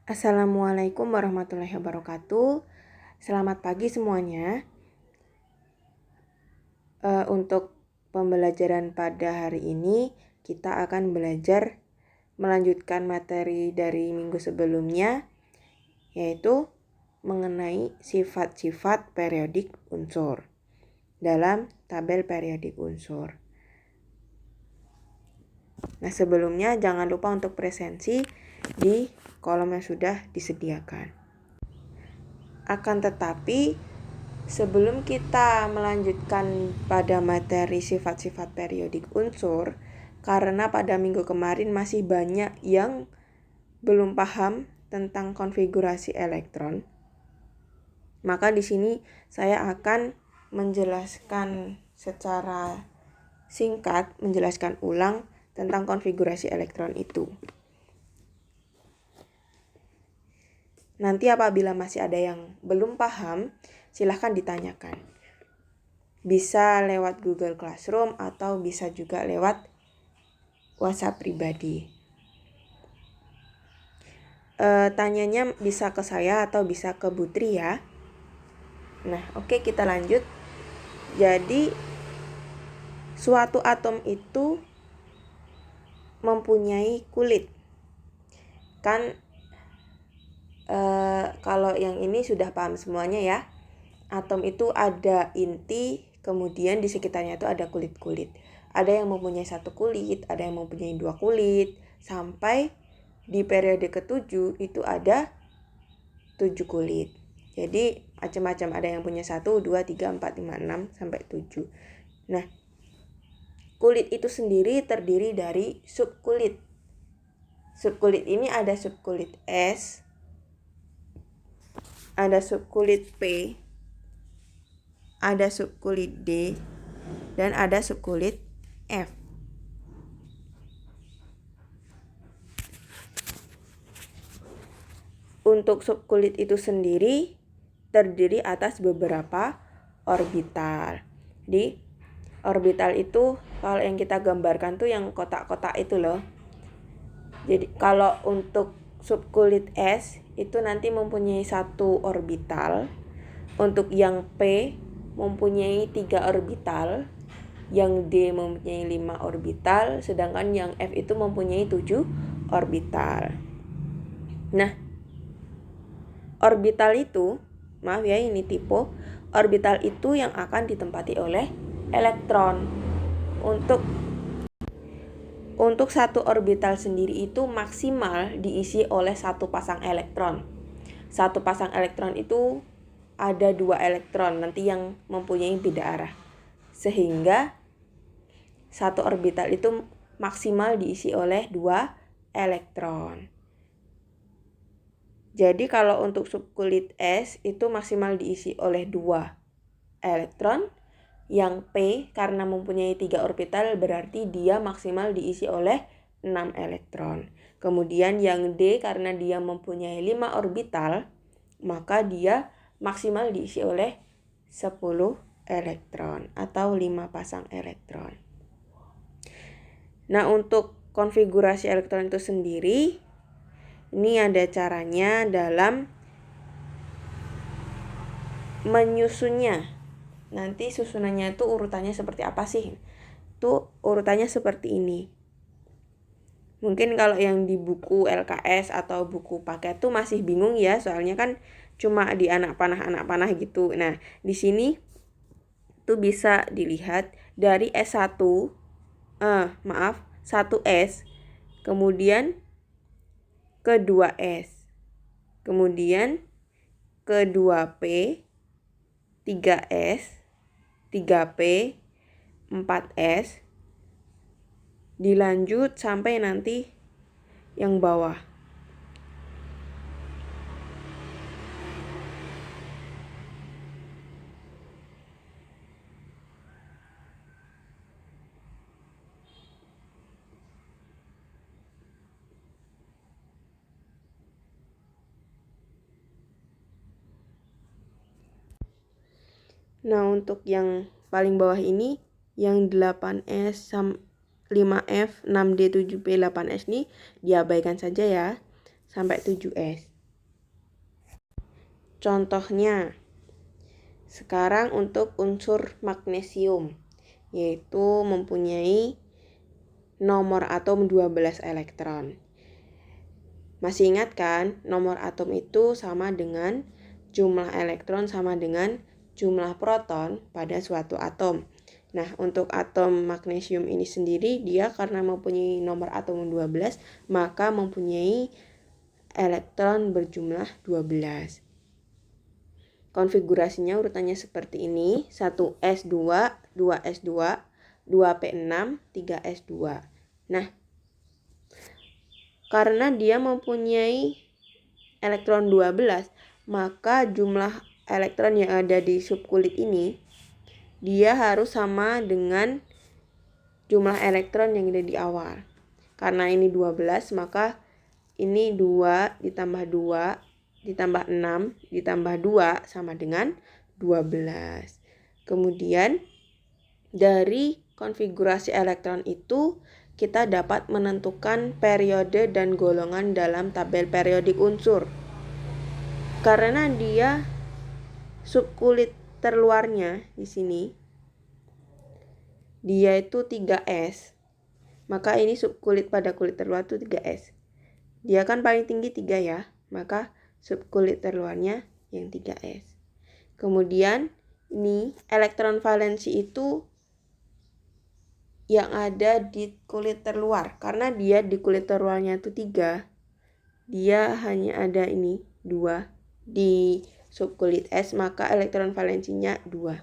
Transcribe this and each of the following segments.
Assalamualaikum warahmatullahi wabarakatuh. Selamat pagi semuanya. Untuk pembelajaran pada hari ini, kita akan belajar melanjutkan materi dari minggu sebelumnya, yaitu mengenai sifat-sifat periodik unsur dalam tabel periodik unsur. Nah, sebelumnya jangan lupa untuk presensi di kolom yang sudah disediakan. Akan tetapi, sebelum kita melanjutkan pada materi sifat-sifat periodik unsur, karena pada minggu kemarin masih banyak yang belum paham tentang konfigurasi elektron, maka di sini saya akan menjelaskan secara singkat, menjelaskan ulang tentang konfigurasi elektron itu. Nanti apabila masih ada yang belum paham, silahkan ditanyakan. Bisa lewat Google Classroom atau bisa juga lewat WhatsApp pribadi. Tanyanya bisa ke saya atau bisa ke Putri ya. Nah, oke, kita lanjut. Jadi, suatu atom itu mempunyai kulit. Kan kalau yang ini sudah paham semuanya ya. Atom itu ada inti, kemudian di sekitarnya itu ada kulit-kulit. Ada yang mempunyai satu kulit, ada yang mempunyai dua kulit, sampai di periode ke-7 itu ada 7 kulit. Jadi macam-macam, ada yang punya 1, 2, 3, 4, 5, 6, sampai 7. Nah, kulit itu sendiri terdiri dari subkulit. Subkulit ini ada subkulit S, ada subkulit P, ada subkulit D, dan ada subkulit F. Untuk subkulit itu sendiri terdiri atas beberapa orbital. Di orbital itu kalau yang kita gambarkan tuh yang kotak-kotak itu loh. Jadi kalau untuk subkulit S itu nanti mempunyai 1 orbital. Untuk yang P mempunyai 3 orbital, yang D mempunyai 5 orbital, sedangkan yang F itu mempunyai 7 orbital. Nah, orbital itu, maaf ya ini tipe, orbital itu yang akan ditempati oleh elektron. Untuk satu orbital sendiri itu maksimal diisi oleh 1 pasang elektron. 1 pasang elektron itu ada 2 elektron nanti yang mempunyai beda arah. Sehingga 1 orbital itu maksimal diisi oleh 2 elektron. Jadi kalau untuk subkulit S itu maksimal diisi oleh 2 elektron. Yang P karena mempunyai 3 orbital berarti dia maksimal diisi oleh 6 elektron. Kemudian yang D karena dia mempunyai 5 orbital, maka dia maksimal diisi oleh 10 elektron atau 5 pasang elektron. Nah, untuk konfigurasi elektron itu sendiri, ini ada caranya dalam menyusunnya. Nanti susunannya itu urutannya seperti apa sih? Itu urutannya seperti ini. Mungkin kalau yang di buku LKS atau buku paket tuh masih bingung ya, soalnya kan cuma di anak panah gitu. Nah, di sini tuh bisa dilihat dari S1, 1S, kemudian ke 2S, kemudian ke 2P, 3S, 3P, 4S, dilanjut sampai nanti yang bawah. Nah, untuk yang paling bawah ini, yang 8S, 5F, 6D, 7P, 8S ini diabaikan saja ya, sampai 7S. contohnya. Sekarang untuk unsur magnesium, yaitu mempunyai nomor atom 12 elektron. Masih ingat kan, nomor atom itu sama dengan jumlah elektron sama dengan jumlah proton pada suatu atom. Nah, untuk atom magnesium ini sendiri, dia karena mempunyai nomor atom 12, maka mempunyai elektron berjumlah 12. Konfigurasinya urutannya seperti ini, 1s2, 2s2, 2p6, 3s2. Nah, karena dia mempunyai elektron 12, maka jumlah elektron yang ada di subkulit ini, dia harus sama dengan jumlah elektron yang ada di awal. Karena ini 12, maka ini 2 ditambah 2 ditambah 6 ditambah 2 sama dengan 12. Kemudian dari konfigurasi elektron itu kita dapat menentukan periode dan golongan dalam tabel periodik unsur. Karena dia subkulit terluarnya di sini dia itu 3S, maka ini subkulit pada kulit terluar itu 3S. Dia kan paling tinggi 3 ya, maka subkulit terluarnya yang 3S. Kemudian ini elektron valensi itu yang ada di kulit terluar. Karena dia di kulit terluarnya itu 3, dia hanya ada ini 2 di subkulit S, maka elektron valensinya 2.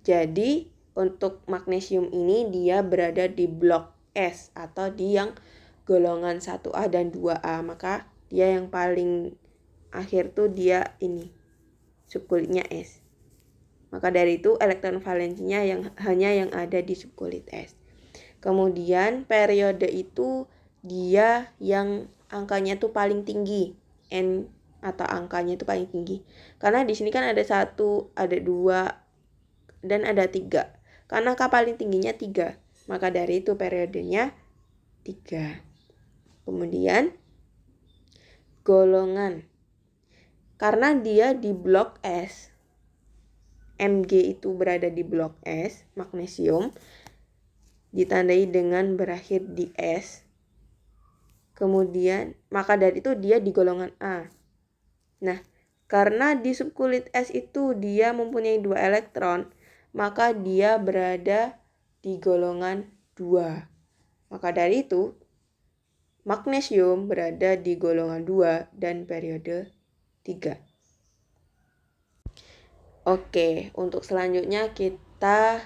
Jadi untuk magnesium ini dia berada di blok S atau di yang golongan 1A dan 2A, maka dia yang paling akhir tuh dia ini subkulitnya S. Maka dari itu elektron valensinya hanya yang ada di subkulit S. Kemudian periode itu dia yang angkanya tuh paling tinggi, N atau angkanya itu paling tinggi. Karena di sini kan ada 1, ada 2 dan ada 3. Karena angka paling tingginya 3, maka dari itu periodenya 3. Kemudian golongan. Karena dia di blok S, Mg itu berada di blok S, magnesium, ditandai dengan berakhir di S. Kemudian, maka dari itu dia di golongan A. Nah, karena di subkulit S itu dia mempunyai 2 elektron, maka dia berada di golongan 2. Maka dari itu, magnesium berada di golongan 2 dan periode 3. Oke, untuk selanjutnya kita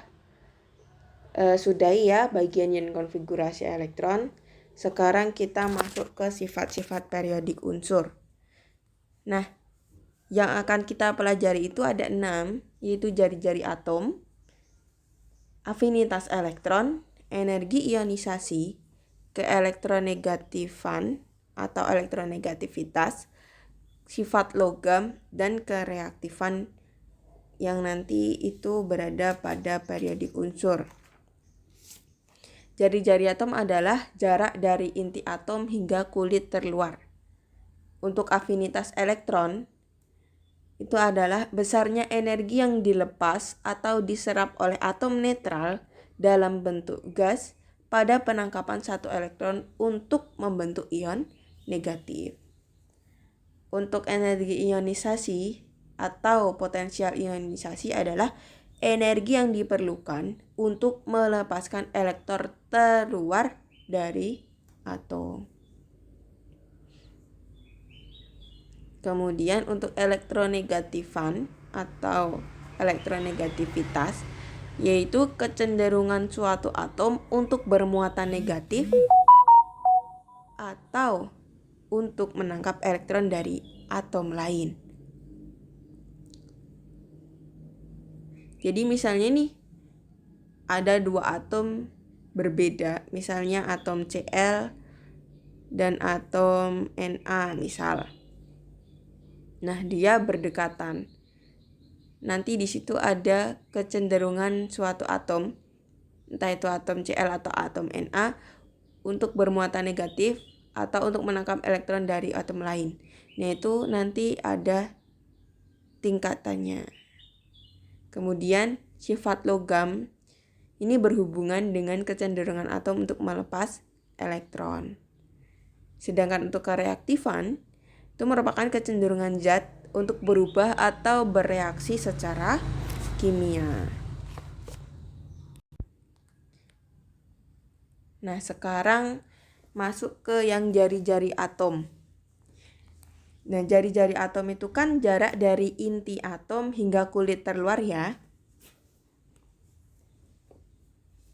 sudahi ya bagian yang konfigurasi elektron. Sekarang kita masuk ke sifat-sifat periodik unsur. Nah, yang akan kita pelajari itu ada 6, yaitu jari-jari atom, afinitas elektron, energi ionisasi, keelektronegatifan atau elektronegativitas, sifat logam, dan kereaktifan yang nanti itu berada pada periodik unsur. Jari-jari atom adalah jarak dari inti atom hingga kulit terluar. Untuk afinitas elektron, itu adalah besarnya energi yang dilepas atau diserap oleh atom netral dalam bentuk gas pada penangkapan satu elektron untuk membentuk ion negatif. Untuk energi ionisasi atau potensial ionisasi adalah energi yang diperlukan untuk melepaskan elektron terluar dari atom. Kemudian untuk elektronegatifan atau elektronegativitas, yaitu kecenderungan suatu atom untuk bermuatan negatif atau untuk menangkap elektron dari atom lain. Jadi misalnya nih, ada 2 atom berbeda, misalnya atom Cl dan atom Na misal. Nah, dia berdekatan. Nanti di situ ada kecenderungan suatu atom, entah itu atom Cl atau atom Na, untuk bermuatan negatif atau untuk menangkap elektron dari atom lain. Nah, itu nanti ada tingkatannya. Kemudian sifat logam ini berhubungan dengan kecenderungan atom untuk melepas elektron. Sedangkan untuk kereaktifan itu merupakan kecenderungan zat untuk berubah atau bereaksi secara kimia. Nah, sekarang masuk ke yang jari-jari atom. Nah, jari-jari atom itu kan jarak dari inti atom hingga kulit terluar ya.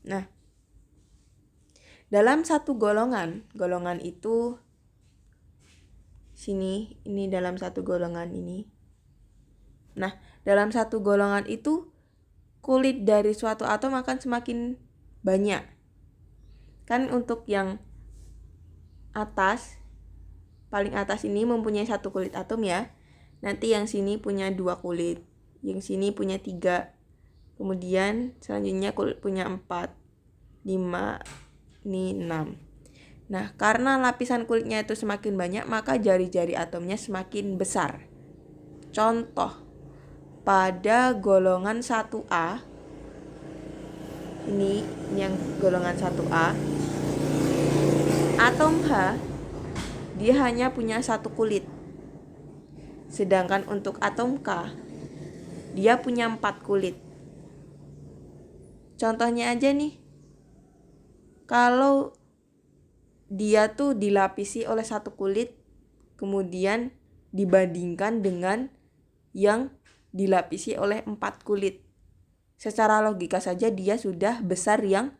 Nah, dalam satu golongan itu sini, ini dalam satu golongan ini. Nah, dalam satu golongan itu kulit dari suatu atom akan semakin banyak. Kan untuk yang atas, paling atas ini mempunyai satu kulit atom ya. Nanti yang sini punya 2 kulit, yang sini punya 3. Kemudian selanjutnya kulit punya 4, 5, ini 6. Nah, karena lapisan kulitnya itu semakin banyak, maka jari-jari atomnya semakin besar. Contoh, pada golongan 1A, ini yang golongan 1A, atom H dia hanya punya 1 kulit. Sedangkan untuk atom K dia punya 4 kulit. Contohnya aja nih, kalau dia tuh dilapisi oleh 1 kulit, kemudian dibandingkan dengan yang dilapisi oleh 4 kulit. Secara logika saja dia sudah besar yang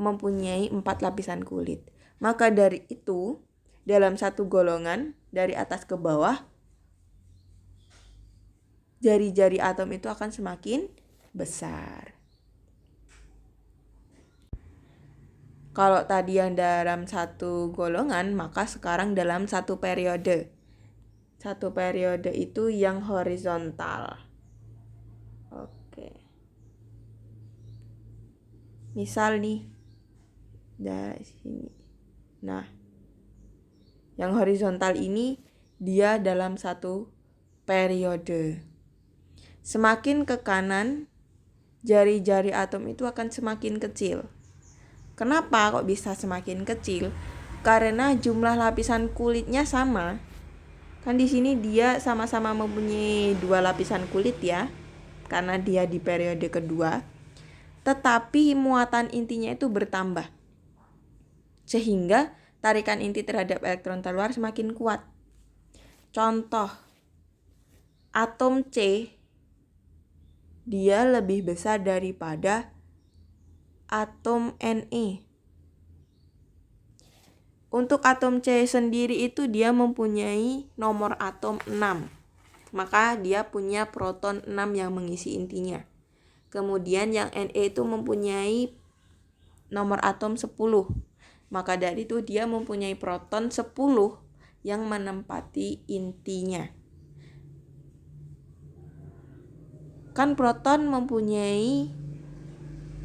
mempunyai 4 lapisan kulit. Maka dari itu, dalam satu golongan dari atas ke bawah, jari-jari atom itu akan semakin besar. Kalau tadi yang dalam satu golongan, maka sekarang dalam satu periode. Satu periode itu yang horizontal. Oke. Misal nih, dari sini. Nah, yang horizontal ini dia dalam satu periode. Semakin ke kanan, jari-jari atom itu akan semakin kecil. Kenapa kok bisa semakin kecil? Karena jumlah lapisan kulitnya sama. Kan di sini dia sama-sama mempunyai 2 lapisan kulit ya, karena dia di periode kedua. Tetapi muatan intinya itu bertambah. Sehingga tarikan inti terhadap elektron terluar semakin kuat. Contoh, atom C dia lebih besar daripada atom Ne. Untuk atom C sendiri itu dia mempunyai nomor atom 6. Maka dia punya proton 6 yang mengisi intinya. Kemudian yang Ne itu mempunyai nomor atom 10. Maka dari itu dia mempunyai proton 10 yang menempati intinya. Kan proton mempunyai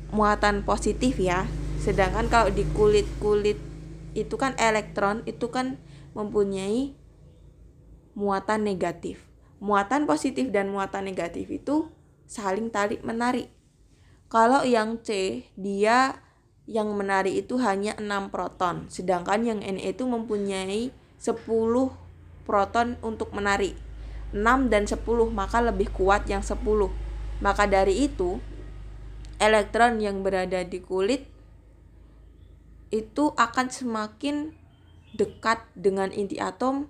muatan positif ya. Sedangkan kalau di kulit-kulit itu kan elektron itu kan mempunyai muatan negatif. Muatan positif dan muatan negatif itu saling tarik menarik. Kalau yang C dia yang menarik itu hanya 6 proton, sedangkan yang Ne itu mempunyai 10 proton untuk menarik. 6 dan 10, maka lebih kuat yang 10. Maka dari itu, elektron yang berada di kulit itu akan semakin dekat dengan inti atom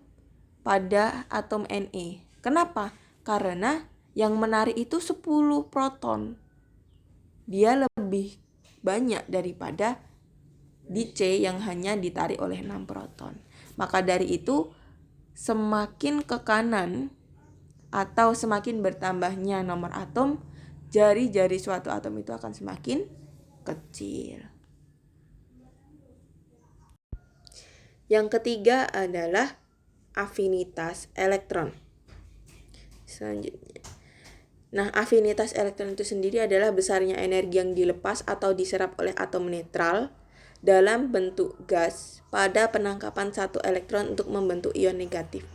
pada atom Ne. Kenapa? Karena yang menarik itu 10 proton. Dia lebih banyak daripada di C yang hanya ditarik oleh 6 proton. Maka dari itu, semakin ke kanan atau semakin bertambahnya nomor atom, jari-jari suatu atom itu akan semakin kecil. Yang ketiga adalah afinitas elektron. Selanjutnya. Nah, afinitas elektron itu sendiri adalah besarnya energi yang dilepas atau diserap oleh atom netral dalam bentuk gas pada penangkapan satu elektron untuk membentuk ion negatif.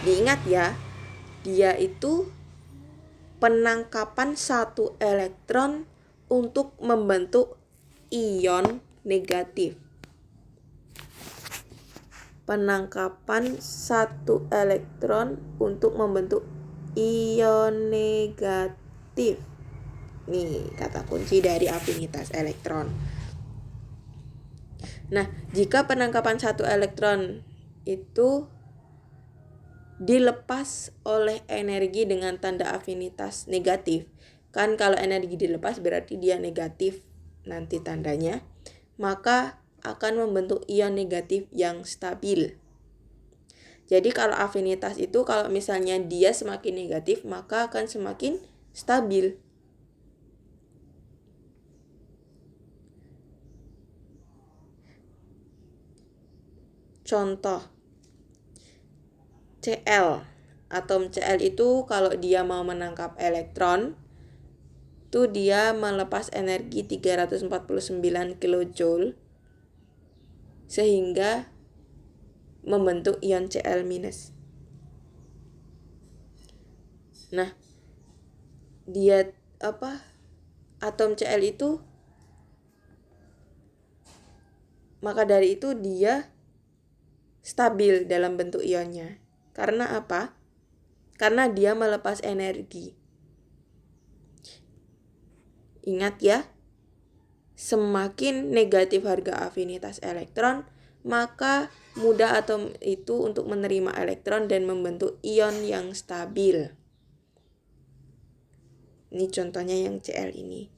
Diingat ya, dia itu penangkapan satu elektron untuk membentuk ion negatif. Penangkapan satu elektron untuk membentuk ion negatif. Nih kata kunci dari afinitas elektron. Nah, jika penangkapan satu elektron itu dilepas oleh energi dengan tanda afinitas negatif, kan kalau energi dilepas berarti dia negatif nanti tandanya, maka akan membentuk ion negatif yang stabil. Jadi kalau afinitas itu kalau misalnya dia semakin negatif maka akan semakin stabil. Contoh Cl. Atom Cl itu kalau dia mau menangkap elektron itu dia melepas energi 349 kJ sehingga membentuk ion Cl-. Nah, dia atom Cl itu maka dari itu dia stabil dalam bentuk ionnya. Karena apa? Karena dia melepas energi. Ingat ya, semakin negatif harga afinitas elektron, maka mudah atom itu untuk menerima elektron dan membentuk ion yang stabil. Ini contohnya yang Cl ini.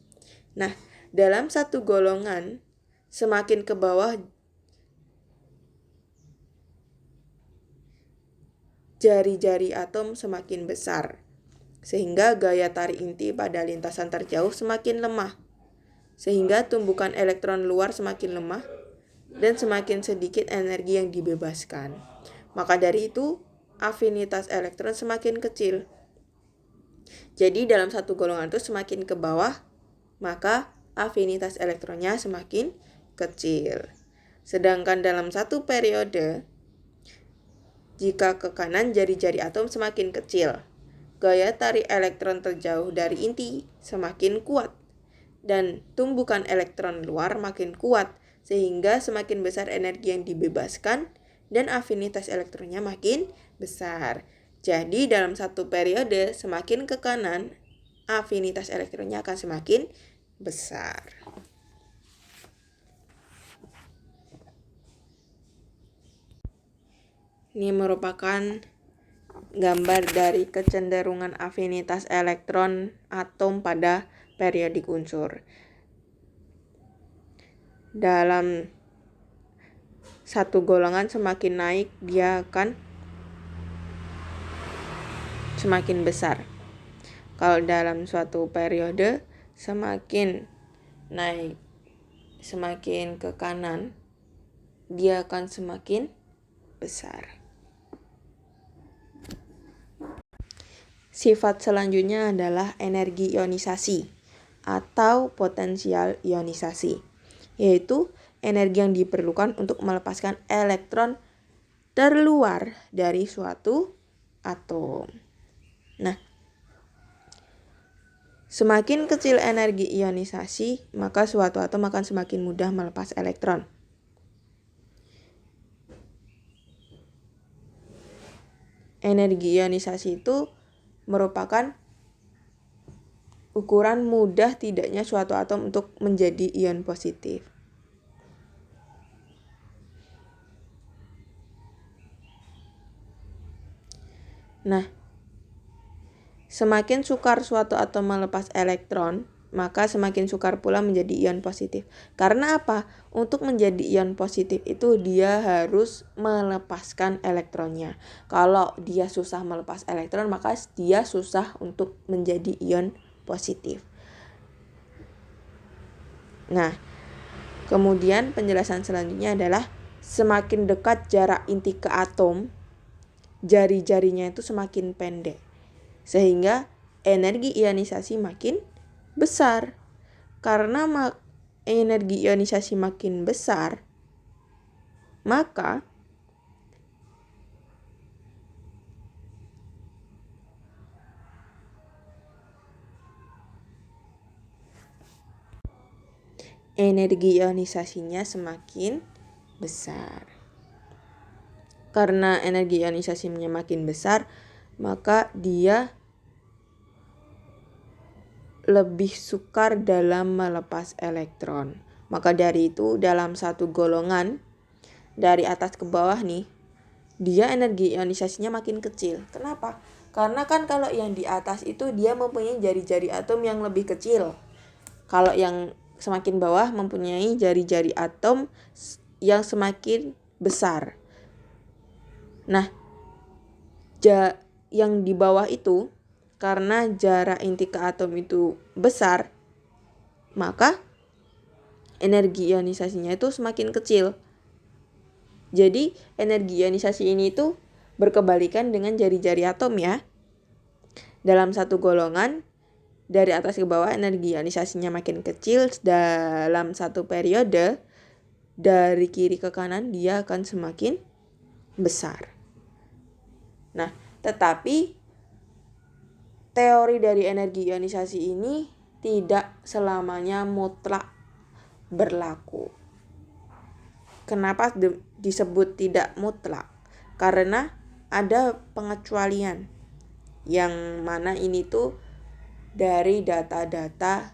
Nah, dalam satu golongan, semakin ke bawah jari-jari atom semakin besar, sehingga gaya tarik inti pada lintasan terjauh semakin lemah, sehingga tumbukan elektron luar semakin lemah dan semakin sedikit energi yang dibebaskan. Maka dari itu, afinitas elektron semakin kecil. Jadi dalam satu golongan itu semakin ke bawah, maka afinitas elektronnya semakin kecil. Sedangkan dalam satu periode, jika ke kanan jari-jari atom semakin kecil, gaya tarik elektron terjauh dari inti semakin kuat, dan tumbukan elektron luar makin kuat, sehingga semakin besar energi yang dibebaskan dan afinitas elektronnya makin besar. Jadi dalam satu periode semakin ke kanan, afinitas elektronnya akan semakin besar. Ini merupakan gambar dari kecenderungan afinitas elektron atom pada periodik unsur. Dalam satu golongan semakin naik, dia akan semakin besar. Kalau dalam suatu periode semakin naik, semakin ke kanan, dia akan semakin besar. Sifat selanjutnya adalah energi ionisasi atau potensial ionisasi, yaitu energi yang diperlukan untuk melepaskan elektron terluar dari suatu atom. Nah, semakin kecil energi ionisasi, maka suatu atom akan semakin mudah melepas elektron. Energi ionisasi itu merupakan ukuran mudah tidaknya suatu atom untuk menjadi ion positif. Nah, semakin sukar suatu atom melepas elektron, maka semakin sukar pula menjadi ion positif. Karena apa? Untuk menjadi ion positif itu dia harus melepaskan elektronnya. Kalau dia susah melepas elektron, maka dia susah untuk menjadi ion positif. Nah, kemudian penjelasan selanjutnya adalah semakin dekat jarak inti ke atom, jari-jarinya itu semakin pendek, sehingga energi ionisasi makin besar. Karena energi ionisasi makin besar, maka energi ionisasinya semakin besar. Karena energi ionisasinya makin besar, maka dia lebih sukar dalam melepas elektron. Maka dari itu dalam satu golongan dari atas ke bawah nih, dia energi ionisasinya makin kecil. Kenapa? Karena kan kalau yang di atas itu dia mempunyai jari-jari atom yang lebih kecil. Kalau yang semakin bawah mempunyai jari-jari atom yang semakin besar. Nah, yang di bawah itu karena jarak inti ke atom itu besar, maka energi ionisasinya itu semakin kecil. Jadi energi ionisasi ini tuh berkebalikan dengan jari-jari atom ya. Dalam satu golongan dari atas ke bawah energi ionisasinya makin kecil, dalam satu periode dari kiri ke kanan dia akan semakin besar. Nah, tetapi teori dari energi ionisasi ini tidak selamanya mutlak berlaku. Kenapa disebut tidak mutlak? Karena ada pengecualian yang mana ini tuh dari data-data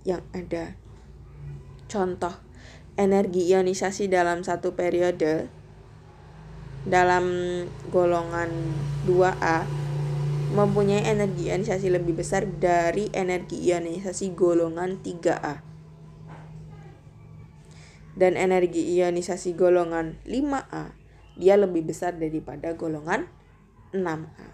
yang ada. Contoh, energi ionisasi dalam satu periode dalam golongan 2A mempunyai energi ionisasi lebih besar dari energi ionisasi golongan 3A. Dan energi ionisasi golongan 5A dia lebih besar daripada golongan 6A.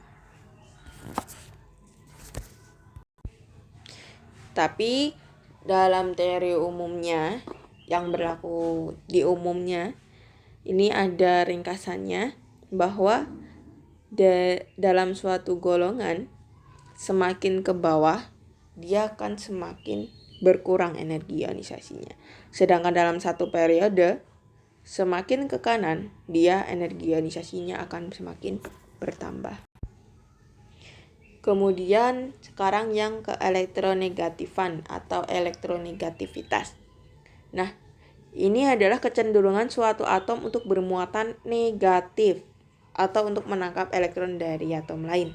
Tapi dalam teori umumnya yang berlaku di umumnya ini ada ringkasannya bahwa dalam suatu golongan semakin ke bawah dia akan semakin berkurang energi ionisasinya. Sedangkan dalam satu periode semakin ke kanan dia energi ionisasinya akan semakin bertambah. Kemudian sekarang yang ke elektronegatifan atau elektronegativitas. Nah, ini adalah kecenderungan suatu atom untuk bermuatan negatif atau untuk menangkap elektron dari atom lain.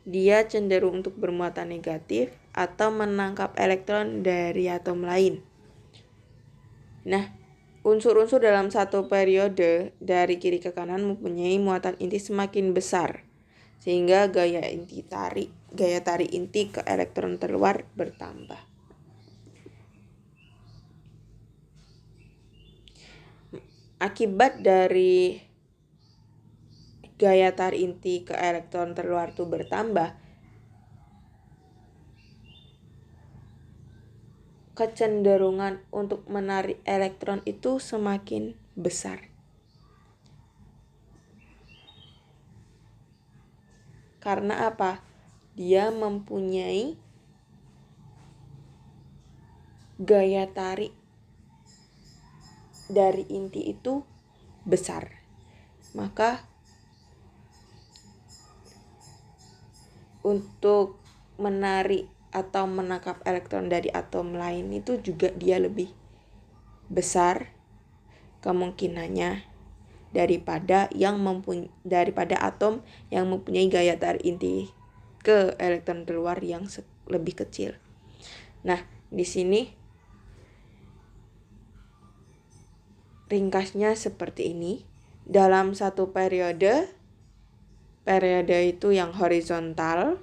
Dia cenderung untuk bermuatan negatif atau menangkap elektron dari atom lain. Nah, unsur-unsur dalam satu periode dari kiri ke kanan mempunyai muatan inti semakin besar, sehingga gaya tarik inti ke elektron terluar bertambah. Akibat dari gaya tarik inti ke elektron terluar itu bertambah, kecenderungan untuk menarik elektron itu semakin besar. Karena apa? Dia mempunyai gaya tarik dari inti itu besar. Maka untuk menarik atau menangkap elektron dari atom lain itu juga dia lebih besar kemungkinannya daripada atom yang mempunyai gaya tarik inti ke elektron keluar yang lebih kecil. Nah, di sini ringkasnya seperti ini. Dalam satu periode itu yang horizontal,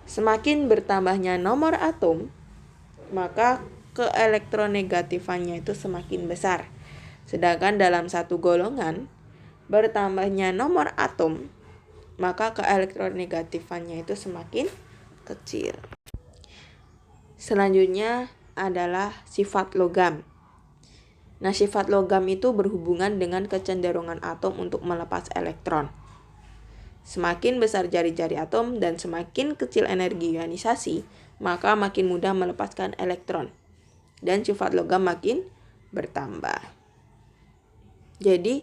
semakin bertambahnya nomor atom, maka keelektronegatifannya itu semakin besar. Sedangkan dalam satu golongan, bertambahnya nomor atom, maka keelektronegatifannya itu semakin kecil. Selanjutnya adalah sifat logam. Nah, sifat logam itu berhubungan dengan kecenderungan atom untuk melepas elektron. Semakin besar jari-jari atom dan semakin kecil energi ionisasi, maka makin mudah melepaskan elektron. Dan sifat logam makin bertambah. Jadi,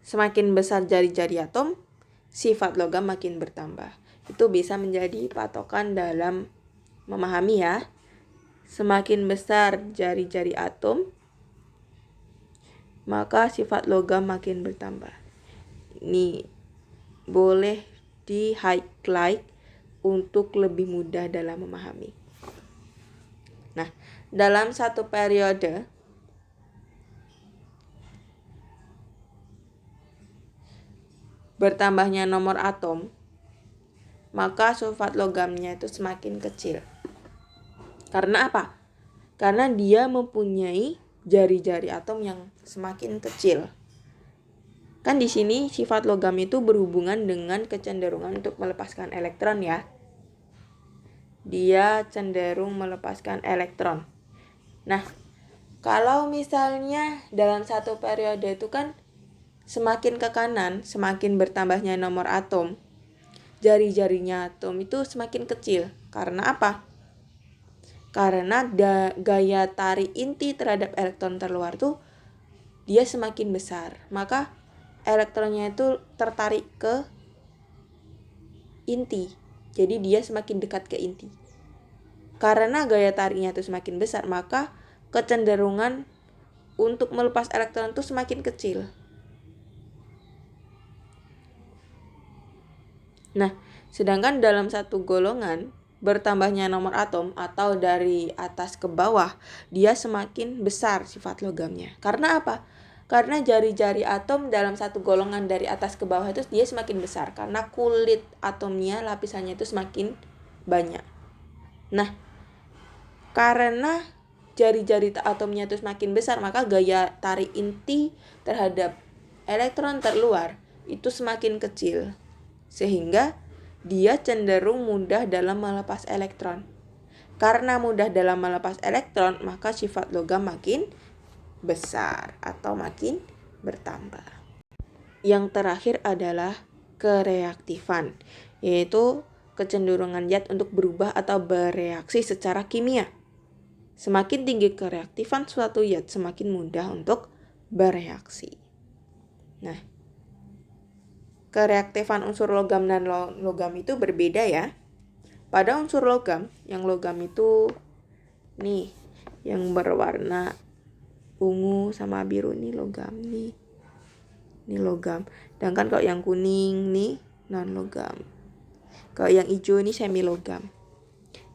semakin besar jari-jari atom, sifat logam makin bertambah. Itu bisa menjadi patokan dalam memahami ya. Semakin besar jari-jari atom, maka sifat logam makin bertambah. Ini boleh di highlight untuk lebih mudah dalam memahami. Nah, dalam satu periode bertambahnya nomor atom, maka sifat logamnya itu semakin kecil. Karena apa? Karena dia mempunyai jari-jari atom yang semakin kecil. Kan di sini sifat logam itu berhubungan dengan kecenderungan untuk melepaskan elektron ya. Dia cenderung melepaskan elektron. Nah, kalau misalnya dalam satu periode itu kan semakin ke kanan, semakin bertambahnya nomor atom, jari-jarinya atom itu semakin kecil. Karena apa? Karena gaya tarik inti terhadap elektron terluar tuh dia semakin besar. Maka elektronnya itu tertarik ke inti. Jadi dia semakin dekat ke inti. Karena gaya tariknya itu semakin besar, maka kecenderungan untuk melepas elektron itu semakin kecil. Nah, sedangkan dalam satu golongan bertambahnya nomor atom atau dari atas ke bawah, dia semakin besar sifat logamnya. Karena apa? Karena jari-jari atom dalam satu golongan dari atas ke bawah itu dia semakin besar. Karena kulit atomnya, lapisannya itu semakin banyak. Nah, karena jari-jari atomnya itu semakin besar, maka gaya tarik inti terhadap elektron terluar itu semakin kecil. Sehingga dia cenderung mudah dalam melepas elektron. Karena mudah dalam melepas elektron, maka sifat logam makin besar atau makin bertambah. Yang terakhir adalah kereaktifan, yaitu kecenderungan zat untuk berubah atau bereaksi secara kimia. Semakin tinggi kereaktifan suatu zat, semakin mudah untuk bereaksi. Nah, kereaktifan unsur logam dan logam itu berbeda ya. Pada unsur logam, yang logam itu nih, yang berwarna ungu sama biru nih logam nih. Ini logam. Sedangkan kalau yang kuning nih non logam. Kalau yang hijau ini semi logam.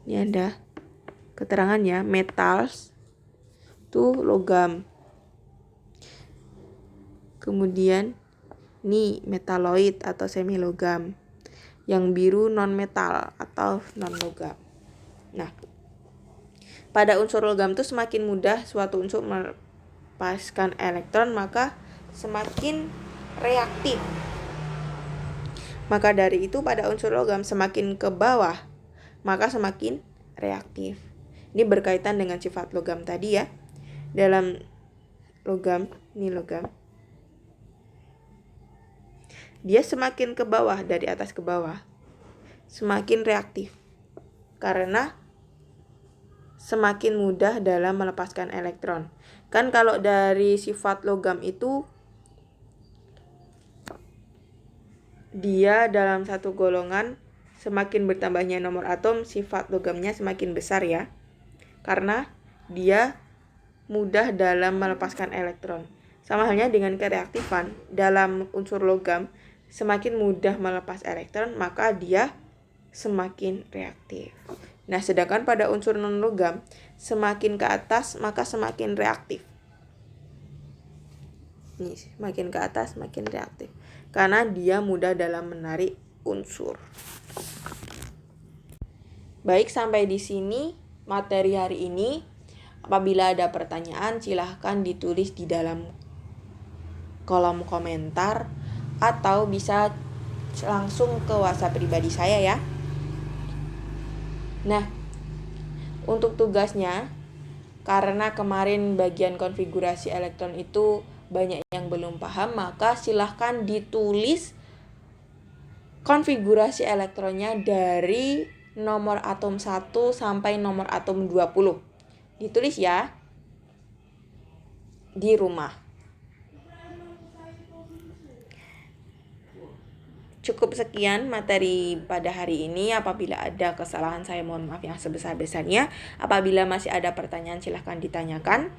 Ini ada keterangannya, metals itu logam. Kemudian ini metaloid atau semi logam. Yang biru non metal atau non logam. Nah, pada unsur logam itu semakin mudah suatu unsur melepaskan elektron, maka semakin reaktif. Maka dari itu pada unsur logam semakin ke bawah, maka semakin reaktif. Ini berkaitan dengan sifat logam tadi ya. Dalam logam, ini logam. Dia semakin ke bawah, dari atas ke bawah, semakin reaktif. Karena semakin mudah dalam melepaskan elektron. Kan kalau dari sifat logam itu, dia dalam satu golongan semakin bertambahnya nomor atom, sifat logamnya semakin besar ya. Karena dia mudah dalam melepaskan elektron. Sama halnya dengan kereaktifan, dalam unsur logam semakin mudah melepas elektron, maka dia semakin reaktif. Nah, sedangkan pada unsur non-logam semakin ke atas maka semakin reaktif. Nih, semakin ke atas semakin reaktif. Karena dia mudah dalam menarik unsur. Baik, sampai di sini materi hari ini. Apabila ada pertanyaan, silahkan ditulis di dalam kolom komentar atau bisa langsung ke WhatsApp pribadi saya ya. Nah, untuk tugasnya, karena kemarin bagian konfigurasi elektron itu banyak yang belum paham, maka silahkan ditulis konfigurasi elektronnya dari nomor atom 1 sampai nomor atom 20. Ditulis ya di rumah. Cukup sekian materi pada hari ini. Apabila ada kesalahan saya mohon maaf yang sebesar-besarnya. Apabila masih ada pertanyaan silahkan ditanyakan.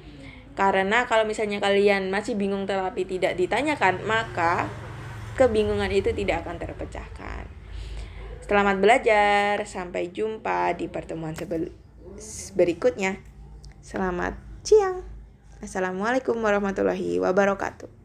Karena kalau misalnya kalian masih bingung tetapi tidak ditanyakan, maka kebingungan itu tidak akan terpecahkan. Selamat belajar. Sampai jumpa di pertemuan berikutnya. Selamat siang. Assalamualaikum warahmatullahi wabarakatuh.